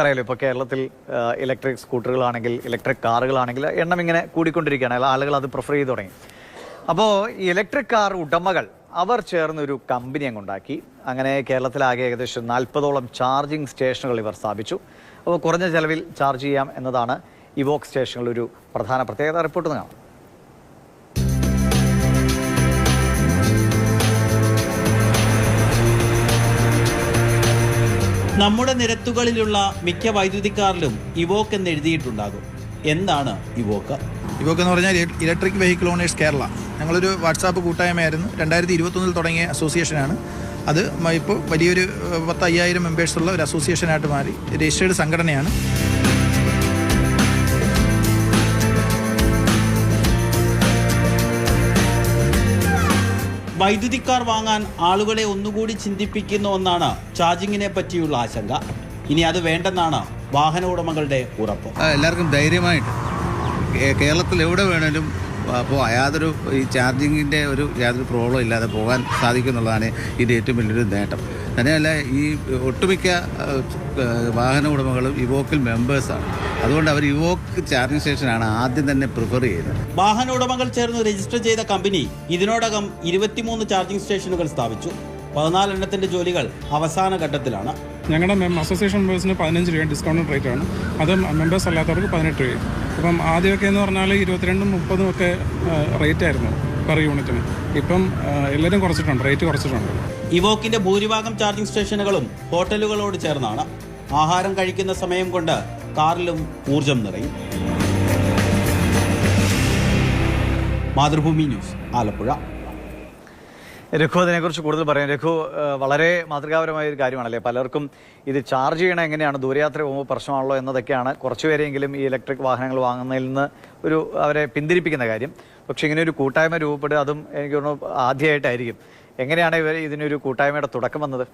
അറിയാലോ ഇപ്പോൾ കേരളത്തിൽ ഇലക്ട്രിക് സ്കൂട്ടറുകളാണെങ്കിൽ ഇലക്ട്രിക് കാറുകളാണെങ്കിൽ എണ്ണം ഇങ്ങനെ കൂടിക്കൊണ്ടിരിക്കുകയാണ്. ആളുകൾ അത് പ്രിഫർ ചെയ്ത് തുടങ്ങി. അപ്പോൾ ഈ ഇലക്ട്രിക് കാർ ഉടമകൾ അവർ ചേർന്നൊരു കമ്പനി അങ്ങുണ്ടാക്കി. അങ്ങനെ കേരളത്തിലാകെ ഏകദേശം 40ഓളം ചാർജിങ് സ്റ്റേഷനുകൾ ഇവർ സ്ഥാപിച്ചു. അപ്പോൾ കുറഞ്ഞ ചെലവിൽ ചാർജ് ചെയ്യാം എന്നതാണ് ഇവോക് സ്റ്റേഷനുകളുടെ ഒരു പ്രധാന പ്രത്യേകത. റിപ്പോർട്ട് കാണാം. നമ്മുടെ നിരത്തുകളിലുള്ള മിക്ക വൈദ്യുതി കാറിലും ഇവോക്ക് എന്ന് എഴുതിയിട്ടുണ്ടാകും. എന്താണ് ഇവോക്ക്? ഇവോക്ക് എന്ന് പറഞ്ഞാൽ ഇലക്ട്രിക് വെഹിക്കിൾ ഓണേഴ്സ് കേരള. ഞങ്ങളൊരു വാട്സാപ്പ് കൂട്ടായ്മയായിരുന്നു. 2021 തുടങ്ങിയ അസോസിയേഷനാണ്. അത് ഇപ്പോൾ വലിയൊരു 10,000 മെമ്പേഴ്സുള്ള ഒരു അസോസിയേഷനായിട്ട് മാറി. രജിസ്റ്റേർഡ് സംഘടനയാണ്. വൈദ്യുതി കാർ വാങ്ങാൻ ആളുകളെ ഒന്നുകൂടി ചിന്തിപ്പിക്കുന്ന ഒന്നാണ് ചാർജിങ്ങിനെ പറ്റിയുള്ള ആശങ്ക. ഇനി അത് വേണ്ടെന്നാണ് വാഹന ഉടമകളുടെ ഉറപ്പ്. എല്ലാവർക്കും ധൈര്യമായിട്ട് കേരളത്തിൽ എവിടെ വേണേലും അപ്പോൾ ഈ ചാർജിങ്ങിൻ്റെ യാതൊരു പ്രോബ്ലം ഇല്ലാതെ പോകാൻ സാധിക്കുമെന്നുള്ളതാണ് ഇതിൻ്റെ ഏറ്റവും വലിയൊരു നേട്ടം. തന്നെയല്ല, ഈ ഒട്ടുമിക്ക വാഹന ഉടമകളും ഇവോക്കിൽ മെമ്പേഴ്സാണ്. അതുകൊണ്ട് അവർ ഇവോക്ക് ചാർജിങ് സ്റ്റേഷനാണ് ആദ്യം തന്നെ പ്രിഫർ ചെയ്യുന്നത്. വാഹന ഉടമകൾ ചേർന്ന് രജിസ്റ്റർ ചെയ്ത കമ്പനി ഇതിനോടകം 23 ചാർജിങ് സ്റ്റേഷനുകൾ സ്ഥാപിച്ചു. 14 എണ്ണത്തിന്റെ ജോലികൾ അവസാന ഘട്ടത്തിലാണ്. ഞങ്ങളുടെ അസോസിയേഷൻ മെമ്പേഴ്സിന് 15 രൂപ ഡിസ്കൗണ്ടഡ് റേറ്റ് ആണ്. അത് മെമ്പേഴ്സ് അല്ലാത്തവർക്ക് 18 രൂപ. അപ്പം ആദ്യമൊക്കെ എന്ന് പറഞ്ഞാൽ 22ഉം 30ഉം ഒക്കെ റേറ്റ് ആയിരുന്നു പെർ യൂണിറ്റിന്. ഇപ്പം എല്ലാവരും കുറച്ചിട്ടുണ്ട്, റേറ്റ് കുറച്ചിട്ടുണ്ട്. ഇവോക്കിന്റെ ഭൂരിഭാഗം ചാർജിങ് സ്റ്റേഷനുകളും ഹോട്ടലുകളോട് ചേർന്നാണ്. ആഹാരം കഴിക്കുന്ന സമയം കൊണ്ട് കാറിലും ഊർജം നിറയും. മാതൃഭൂമി ന്യൂസ്, ആലപ്പുഴ. രഘു അതിനെക്കുറിച്ച് കൂടുതൽ പറയാം. രഘു, വളരെ മാതൃകാപരമായ ഒരു കാര്യമാണല്ലേ. പലർക്കും ഇത് ചാർജ് ചെയ്യണം എങ്ങനെയാണ്, ദൂരയാത്ര പോകുമ്പോൾ പ്രശ്നമാണല്ലോ എന്നതൊക്കെയാണ് കുറച്ചുപേരെങ്കിലും ഈ ഇലക്ട്രിക് വാഹനങ്ങൾ വാങ്ങുന്നതിൽ നിന്ന് അവരെ പിന്തിരിപ്പിക്കുന്ന കാര്യം. പക്ഷേ ഇങ്ങനെ ഒരു കൂട്ടായ്മ രൂപപ്പെടുക, അതും എനിക്ക് തോന്നുന്നു ആദ്യമായിട്ടായിരിക്കും. എങ്ങനെയാണ് ഇതിനൊരു കൂട്ടായ്മയുടെ തുടക്കം വന്നത്?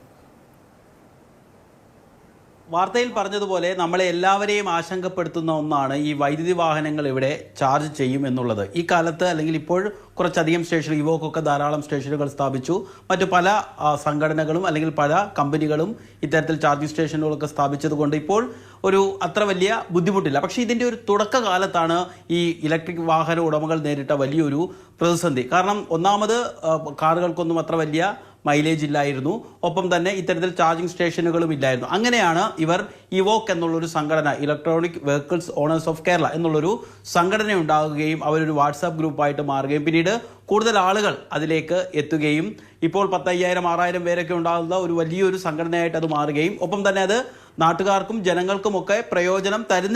വാർത്തയിൽ പറഞ്ഞതുപോലെ നമ്മളെ എല്ലാവരെയും ആശങ്കപ്പെടുത്തുന്ന ഒന്നാണ് ഈ വൈദ്യുതി വാഹനങ്ങൾ ഇവിടെ ചാർജ് ചെയ്യും എന്നുള്ളത്. ഈ കാലത്ത് അല്ലെങ്കിൽ ഇപ്പോൾ കുറച്ചധികം സ്റ്റേഷൻ ഇവോക്കൊക്കെ ധാരാളം സ്റ്റേഷനുകൾ സ്ഥാപിച്ചു. മറ്റു പല സംഘടനകളും അല്ലെങ്കിൽ പല കമ്പനികളും ഇത്തരത്തിൽ ചാർജിങ് സ്റ്റേഷനുകളൊക്കെ സ്ഥാപിച്ചത് കൊണ്ട് ഇപ്പോൾ അത്ര വലിയ ബുദ്ധിമുട്ടില്ല. പക്ഷേ ഇതിൻ്റെ ഒരു തുടക്കകാലത്താണ് ഈ ഇലക്ട്രിക് വാഹന ഉടമകൾ നേരിട്ട വലിയൊരു പ്രതിസന്ധി. കാരണം ഒന്നാമത് കാറുകൾക്കൊന്നും അത്ര വലിയ മൈലേജ് ഇല്ലായിരുന്നു. ഒപ്പം തന്നെ ഇത്തരത്തിൽ ചാർജിങ് സ്റ്റേഷനുകളും ഇല്ലായിരുന്നു. അങ്ങനെയാണ് ഇവർ ഇവോക്ക് എന്നുള്ളൊരു സംഘടന, electronic vehicles owners of Kerala എന്നുള്ളൊരു സംഘടന ഉണ്ടാകുകയും അവരൊരു വാട്സാപ്പ് ഗ്രൂപ്പായിട്ട് മാറുകയും പിന്നീട് കൂടുതൽ ആളുകൾ അതിലേക്ക് എത്തുകയും ഇപ്പോൾ 10,000 6,000 പേരൊക്കെ ഉണ്ടാകുന്ന ഒരു വലിയൊരു സംഘടനയായിട്ട് അത് മാറുകയും ഒപ്പം തന്നെ അത് നാട്ടുകാർക്കും ജനങ്ങൾക്കുമൊക്കെ പ്രയോജനം തരുന്ന